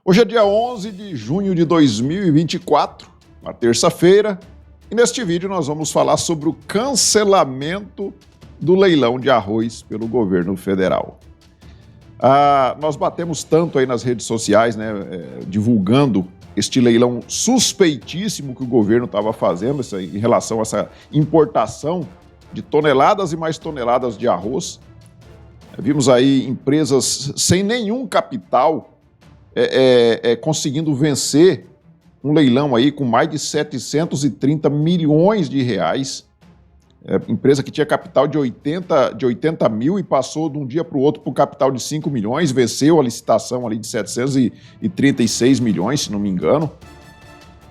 Hoje é dia 11 de junho de 2024, uma terça-feira, e neste vídeo nós vamos falar sobre o cancelamento do leilão de arroz pelo governo federal. Nós batemos tanto aí nas redes sociais, divulgando este leilão suspeitíssimo que o governo estava fazendo em relação a essa importação de toneladas e mais toneladas de arroz. Vimos aí empresas sem nenhum capital conseguindo vencer um leilão aí com mais de 730 milhões de reais. Empresa que tinha capital de 80 mil e passou de um dia para o outro para o capital de 5 milhões, venceu a licitação ali de 736 milhões, se não me engano.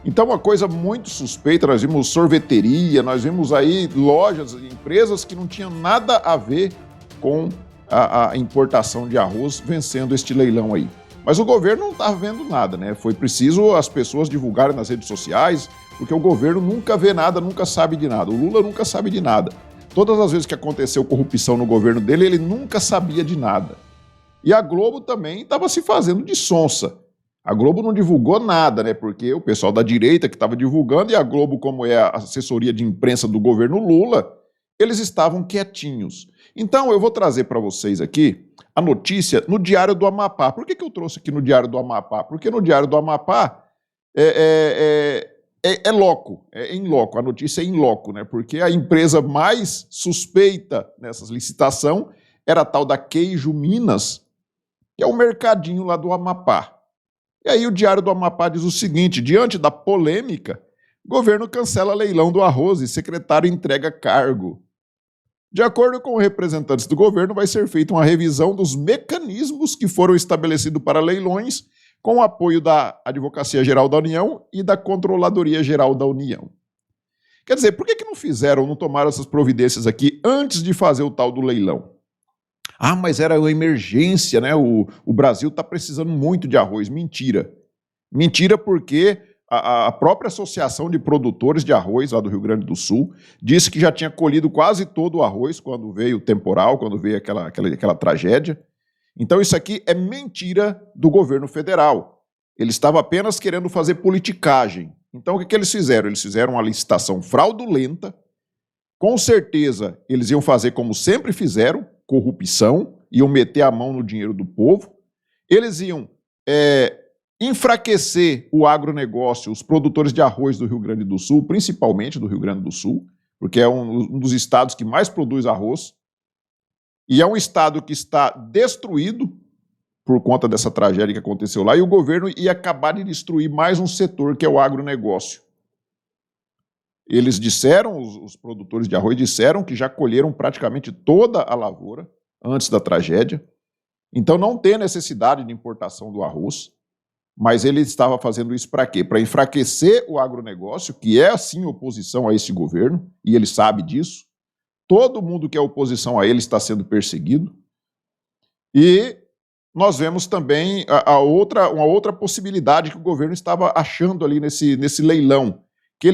Então, uma coisa muito suspeita, nós vimos sorveteria, nós vimos aí lojas, empresas que não tinham nada a ver com a importação de arroz vencendo este leilão aí. Mas o governo não estava vendo nada, né? Foi preciso as pessoas divulgarem nas redes sociais, porque o governo nunca vê nada, nunca sabe de nada. O Lula nunca sabe de nada. Todas as vezes que aconteceu corrupção no governo dele, ele nunca sabia de nada. E a Globo também estava se fazendo de sonsa. A Globo não divulgou nada, né? Porque o pessoal da direita que estava divulgando, e a Globo, como é a assessoria de imprensa do governo Lula, eles estavam quietinhos. Então, eu vou trazer para vocês aqui a notícia no Diário do Amapá. Por que eu trouxe aqui no Diário do Amapá? Porque no Diário do Amapá é em loco, a notícia é em loco, né? Porque a empresa mais suspeita nessas licitações era a tal da Queijo Minas, que é o mercadinho lá do Amapá. E aí o Diário do Amapá diz o seguinte: diante da polêmica, governo cancela leilão do arroz e secretário entrega cargo. De acordo com representantes do governo, vai ser feita uma revisão dos mecanismos que foram estabelecidos para leilões, com o apoio da Advocacia Geral da União e da Controladoria Geral da União. Quer dizer, por que não tomaram essas providências aqui antes de fazer o tal do leilão? Mas era uma emergência, né? O Brasil está precisando muito de arroz. Mentira. Mentira, porque a própria Associação de Produtores de Arroz, lá do Rio Grande do Sul, disse que já tinha colhido quase todo o arroz quando veio o temporal, quando veio aquela tragédia. Então isso aqui é mentira do governo federal. Ele estava apenas querendo fazer politicagem. Então o que eles fizeram? Eles fizeram uma licitação fraudulenta. Com certeza eles iam fazer como sempre fizeram, corrupção, iam meter a mão no dinheiro do povo. Eles iam enfraquecer o agronegócio, os produtores de arroz do Rio Grande do Sul, principalmente do Rio Grande do Sul, porque é um dos estados que mais produz arroz. E é um estado que está destruído por conta dessa tragédia que aconteceu lá, e o governo ia acabar de destruir mais um setor, que é o agronegócio. Eles disseram, os produtores de arroz disseram que já colheram praticamente toda a lavoura antes da tragédia, então não tem necessidade de importação do arroz, mas ele estava fazendo isso para quê? Para enfraquecer o agronegócio, que é sim oposição a esse governo, e ele sabe disso. Todo mundo que é oposição a ele está sendo perseguido. E nós vemos também uma outra possibilidade que o governo estava achando ali nesse leilão, que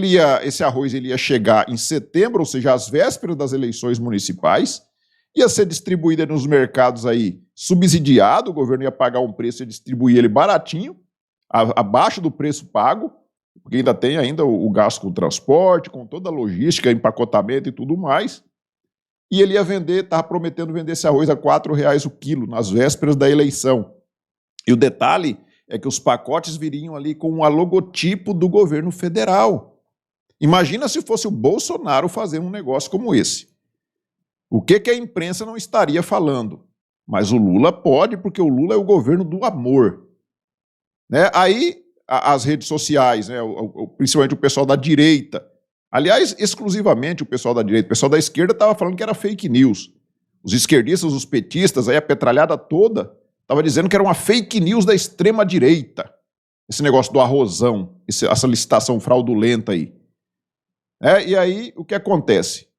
esse arroz ia chegar em setembro, ou seja, às vésperas das eleições municipais, ia ser distribuído nos mercados aí subsidiado, o governo ia pagar um preço e distribuir ele baratinho, abaixo do preço pago, porque ainda tem o gasto com transporte, com toda a logística, empacotamento e tudo mais. E ele ia vender, estava prometendo vender esse arroz a R$4 o quilo, nas vésperas da eleição. E o detalhe é que os pacotes viriam ali com um logotipo do governo federal. Imagina se fosse o Bolsonaro fazendo um negócio como esse. O que a imprensa não estaria falando? Mas o Lula pode, porque o Lula é o governo do amor. Aí, as redes sociais, principalmente o pessoal da direita, aliás, exclusivamente o pessoal da direita, o pessoal da esquerda estava falando que era fake news. Os esquerdistas, os petistas, aí a petralhada toda, estava dizendo que era uma fake news da extrema-direita. Esse negócio do arrozão, essa licitação fraudulenta aí. E aí, o que acontece?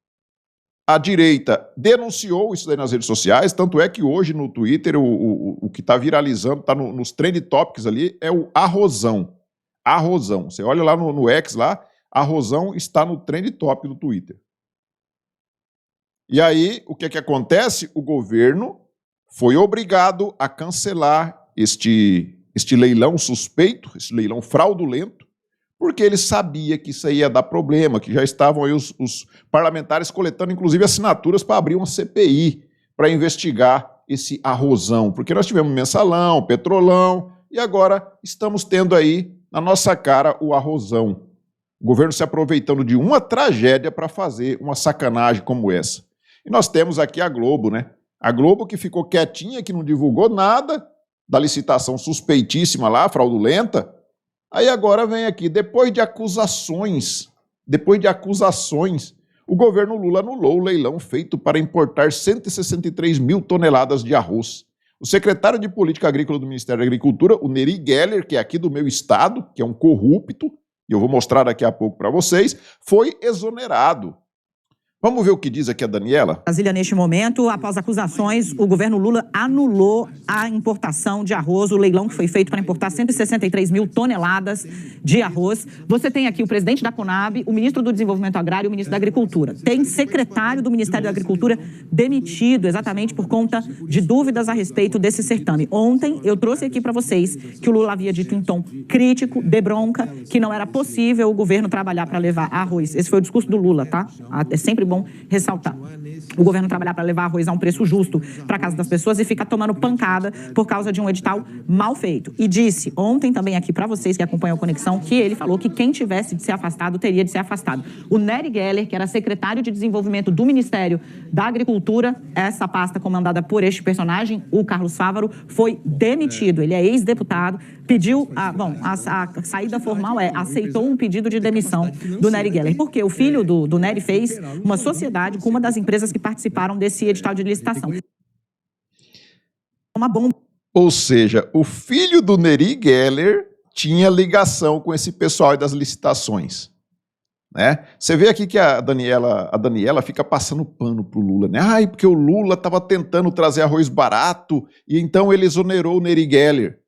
A direita denunciou isso daí nas redes sociais, tanto é que hoje no Twitter o que está viralizando, está nos trend topics ali, é o arrozão. Arrozão. Você olha lá no X lá, arrozão está no trend top do Twitter. E aí, o que acontece? O governo foi obrigado a cancelar este este leilão suspeito, esse leilão fraudulento, porque ele sabia que isso aí ia dar problema, que já estavam aí os parlamentares coletando, inclusive, assinaturas para abrir uma CPI, para investigar esse arrozão. Porque nós tivemos mensalão, petrolão, e agora estamos tendo aí na nossa cara o arrozão. O governo se aproveitando de uma tragédia para fazer uma sacanagem como essa. E nós temos aqui a Globo, né? A Globo que ficou quietinha, que não divulgou nada da licitação suspeitíssima lá, fraudulenta. Aí agora vem aqui, depois de acusações, o governo Lula anulou o leilão feito para importar 163 mil toneladas de arroz. O secretário de Política Agrícola do Ministério da Agricultura, o Neri Geller, que é aqui do meu estado, que é um corrupto, e eu vou mostrar daqui a pouco para vocês, foi exonerado. Vamos ver o que diz aqui a Daniela? Brasília, neste momento, após acusações, o governo Lula anulou a importação de arroz, o leilão que foi feito para importar 163 mil toneladas de arroz. Você tem aqui o presidente da Conab, o ministro do Desenvolvimento Agrário e o ministro da Agricultura. Tem secretário do Ministério da Agricultura demitido exatamente por conta de dúvidas a respeito desse certame. Ontem, eu trouxe aqui para vocês que o Lula havia dito em tom crítico, de bronca, que não era possível o governo trabalhar para levar arroz. Esse foi o discurso do Lula, tá? É sempre bom ressaltar. O governo trabalhar para levar arroz a um preço justo para a casa das pessoas e fica tomando pancada por causa de um edital mal feito. E disse ontem também aqui para vocês que acompanham a Conexão que ele falou que quem tivesse de ser afastado teria de ser afastado. O Neri Geller, que era secretário de Desenvolvimento do Ministério da Agricultura, essa pasta comandada por este personagem, o Carlos Fávaro, foi demitido. Ele é ex-deputado, pediu, a saída formal aceitou um pedido de demissão do Neri Geller, porque o filho do Neri fez uma sociedade com uma das empresas que participaram desse edital de licitação. Uma bomba. Ou seja, o filho do Neri Geller tinha ligação com esse pessoal aí das licitações, né? Você vê aqui que a Daniela fica passando pano pro Lula, né? Ai, porque o Lula estava tentando trazer arroz barato e então ele exonerou o Neri Geller.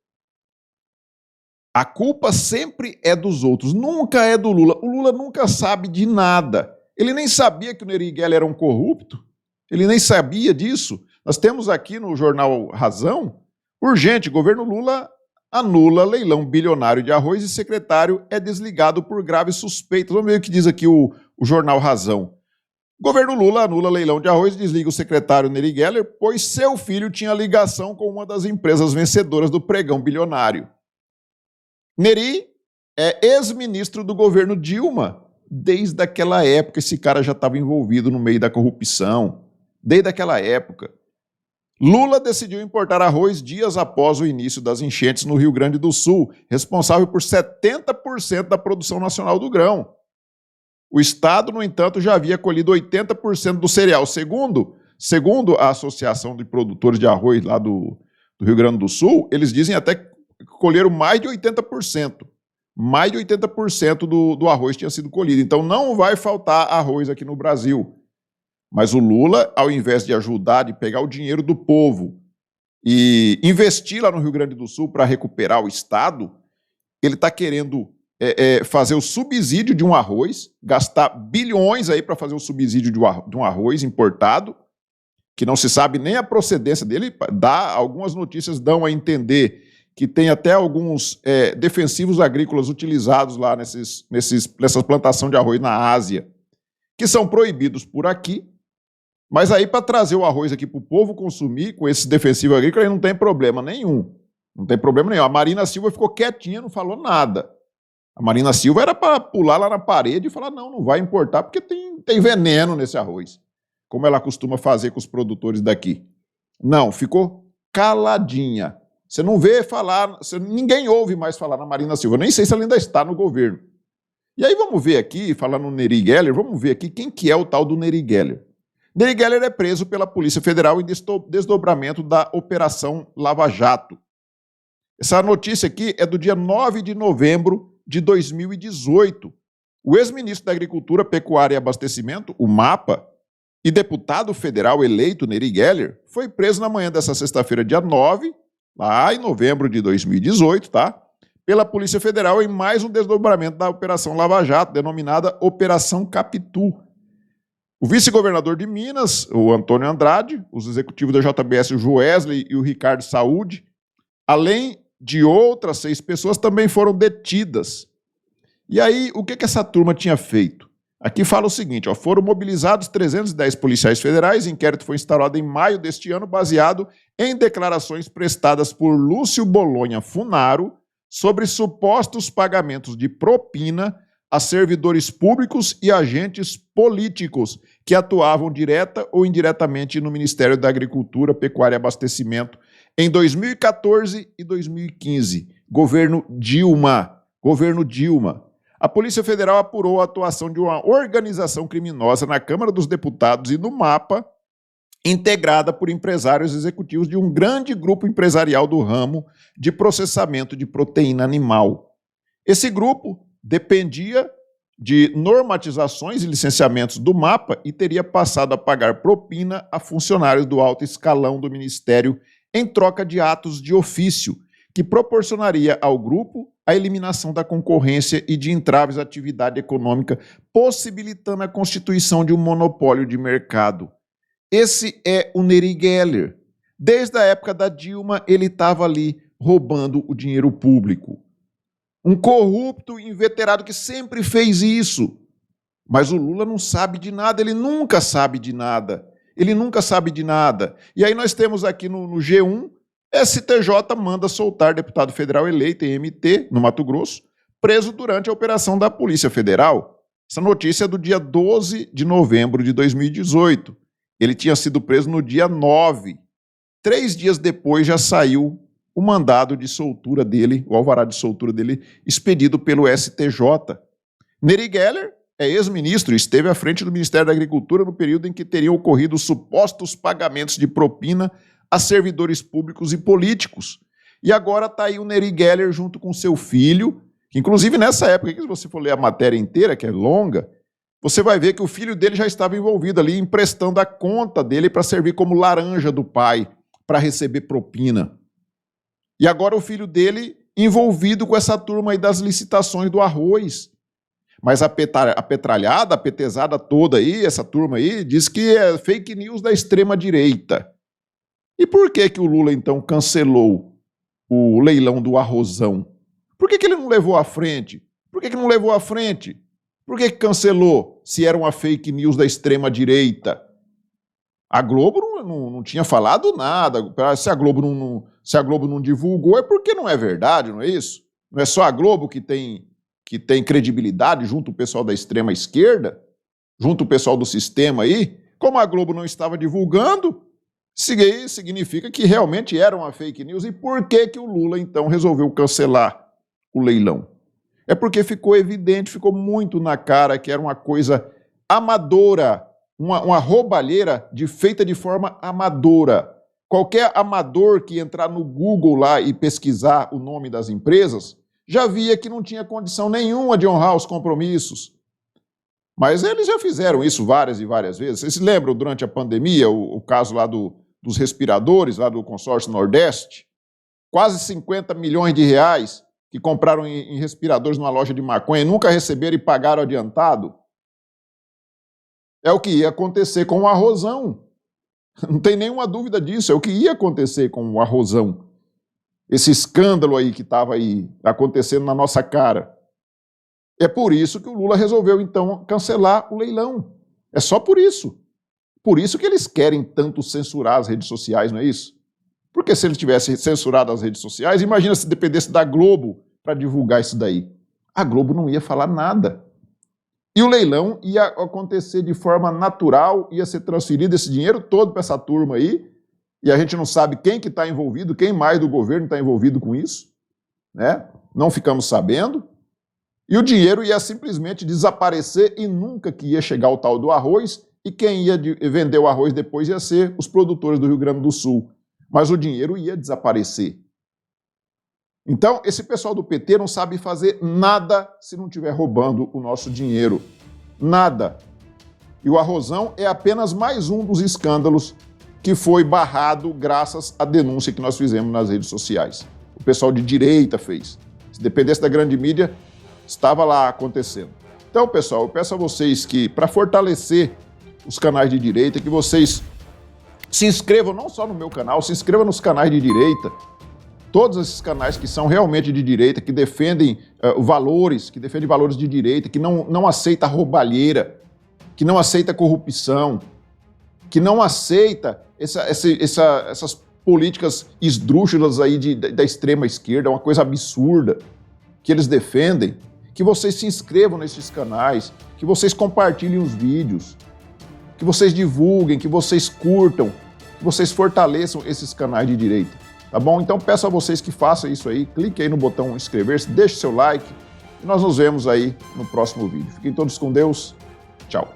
A culpa sempre é dos outros, nunca é do Lula. O Lula nunca sabe de nada. Ele nem sabia que o Neri Geller era um corrupto. Ele nem sabia disso. Nós temos aqui no jornal Razão, urgente, governo Lula anula leilão bilionário de arroz e secretário é desligado por graves suspeitas. Vamos ver o que diz aqui o jornal Razão. Governo Lula anula leilão de arroz e desliga o secretário Neri Geller, pois seu filho tinha ligação com uma das empresas vencedoras do pregão bilionário. Neri é ex-ministro do governo Dilma. Desde aquela época, esse cara já estava envolvido no meio da corrupção. Desde aquela época. Lula decidiu importar arroz dias após o início das enchentes no Rio Grande do Sul, responsável por 70% da produção nacional do grão. O Estado, no entanto, já havia colhido 80% do cereal. Segundo a Associação de Produtores de Arroz lá do Rio Grande do Sul, eles dizem até que colheram mais de 80%. Mais de 80% do arroz tinha sido colhido. Então não vai faltar arroz aqui no Brasil. Mas o Lula, ao invés de ajudar, de pegar o dinheiro do povo e investir lá no Rio Grande do Sul para recuperar o Estado, ele está querendo fazer o subsídio de um arroz, gastar bilhões aí para fazer o subsídio de um arroz importado, que não se sabe nem a procedência dele. Algumas notícias dão a entender que tem até alguns defensivos agrícolas utilizados lá nessas plantações de arroz na Ásia, que são proibidos por aqui, mas aí para trazer o arroz aqui para o povo consumir com esse defensivo agrícola, aí não tem problema nenhum. Não tem problema nenhum. A Marina Silva ficou quietinha, não falou nada. A Marina Silva era para pular lá na parede e falar, não vai importar porque tem veneno nesse arroz, como ela costuma fazer com os produtores daqui. Não, ficou caladinha. Você não vê falar, ninguém ouve mais falar na Marina Silva, nem sei se ela ainda está no governo. E aí vamos ver aqui, falando no Neri Geller, vamos ver aqui quem que é o tal do Neri Geller. Neri Geller é preso pela Polícia Federal em desdobramento da Operação Lava Jato. Essa notícia aqui é do dia 9 de novembro de 2018. O ex-ministro da Agricultura, Pecuária e Abastecimento, o MAPA, e deputado federal eleito Neri Geller, foi preso na manhã dessa sexta-feira, dia 9, lá em novembro de 2018, tá? Pela Polícia Federal em mais um desdobramento da Operação Lava Jato, denominada Operação Capitu. O vice-governador de Minas, o Antônio Andrade, os executivos da JBS, o Joesley e o Ricardo Saúde, além de outras 6 pessoas também foram detidas. E aí, o que essa turma tinha feito? Aqui fala o seguinte, ó, foram mobilizados 310 policiais federais, inquérito foi instaurado em maio deste ano, baseado em declarações prestadas por Lúcio Bolonha Funaro sobre supostos pagamentos de propina a servidores públicos e agentes políticos que atuavam direta ou indiretamente no Ministério da Agricultura, Pecuária e Abastecimento em 2014 e 2015, governo Dilma. A Polícia Federal apurou a atuação de uma organização criminosa na Câmara dos Deputados e no MAPA, integrada por empresários executivos de um grande grupo empresarial do ramo de processamento de proteína animal. Esse grupo dependia de normatizações e licenciamentos do MAPA e teria passado a pagar propina a funcionários do alto escalão do Ministério em troca de atos de ofício, que proporcionaria ao grupo a eliminação da concorrência e de entraves à atividade econômica, possibilitando a constituição de um monopólio de mercado. Esse é o Neri Geller. Desde a época da Dilma, ele estava ali roubando o dinheiro público. Um corrupto inveterado que sempre fez isso. Mas o Lula não sabe de nada, ele nunca sabe de nada. E aí nós temos aqui no G1, STJ manda soltar deputado federal eleito em MT, no Mato Grosso, preso durante a operação da Polícia Federal. Essa notícia é do dia 12 de novembro de 2018. Ele tinha sido preso no dia 9. 3 dias depois já saiu o mandado de soltura dele, o alvará de soltura dele, expedido pelo STJ. Neri Geller é ex-ministro e esteve à frente do Ministério da Agricultura no período em que teriam ocorrido supostos pagamentos de propina a servidores públicos e políticos. E agora está aí o Neri Geller junto com seu filho, que inclusive nessa época, se você for ler a matéria inteira, que é longa, você vai ver que o filho dele já estava envolvido ali, emprestando a conta dele para servir como laranja do pai, para receber propina. E agora o filho dele envolvido com essa turma aí das licitações do arroz. Mas a petralhada, a petezada toda aí, essa turma aí, diz que é fake news da extrema-direita. E por que o Lula, então, cancelou o leilão do arrozão? Por que ele não levou à frente? Por que cancelou, se era uma fake news da extrema-direita? A Globo não tinha falado nada. Se a Globo não divulgou, é porque não é verdade, não é isso? Não é só a Globo que tem credibilidade junto o pessoal da extrema-esquerda, junto o pessoal do sistema aí. Como a Globo não estava divulgando, significa que realmente era uma fake news. E por que o Lula, então, resolveu cancelar o leilão? É porque ficou evidente, ficou muito na cara que era uma coisa amadora, uma roubalheira feita de forma amadora. Qualquer amador que entrar no Google lá e pesquisar o nome das empresas, já via que não tinha condição nenhuma de honrar os compromissos. Mas eles já fizeram isso várias e várias vezes. Vocês se lembram, durante a pandemia, o caso lá dos respiradores, lá do consórcio Nordeste? Quase 50 milhões de reais que compraram em respiradores numa loja de maconha e nunca receberam e pagaram adiantado. É o que ia acontecer com o arrozão. Não tem nenhuma dúvida disso, é o que ia acontecer com o arrozão. Esse escândalo aí que estava aí acontecendo na nossa cara. É por isso que o Lula resolveu, então, cancelar o leilão. É só por isso. Por isso que eles querem tanto censurar as redes sociais, não é isso? Porque se ele tivesse censurado as redes sociais, imagina se dependesse da Globo para divulgar isso daí. A Globo não ia falar nada. E o leilão ia acontecer de forma natural, ia ser transferido esse dinheiro todo para essa turma aí, e a gente não sabe quem que está envolvido, quem mais do governo está envolvido com isso, né? Não ficamos sabendo. E o dinheiro ia simplesmente desaparecer e nunca que ia chegar o tal do arroz, e quem ia vender o arroz depois ia ser os produtores do Rio Grande do Sul. Mas o dinheiro ia desaparecer. Então, esse pessoal do PT não sabe fazer nada se não estiver roubando o nosso dinheiro. Nada. E o arrozão é apenas mais um dos escândalos que foi barrado graças à denúncia que nós fizemos nas redes sociais. O pessoal de direita fez. Se dependesse da grande mídia, estava lá acontecendo. Então, pessoal, eu peço a vocês que, para fortalecer os canais de direita, que vocês se inscrevam não só no meu canal, se inscrevam nos canais de direita, todos esses canais que são realmente de direita, que defendem valores de direita, que não aceita roubalheira, que não aceita corrupção, que não aceita essas políticas esdrúxulas aí da extrema esquerda, uma coisa absurda que eles defendem, que vocês se inscrevam nesses canais, que vocês compartilhem os vídeos, que vocês divulguem, que vocês curtam, que vocês fortaleçam esses canais de direita, tá bom? Então peço a vocês que façam isso aí, clique aí no botão inscrever-se, deixe seu like e nós nos vemos aí no próximo vídeo. Fiquem todos com Deus, tchau.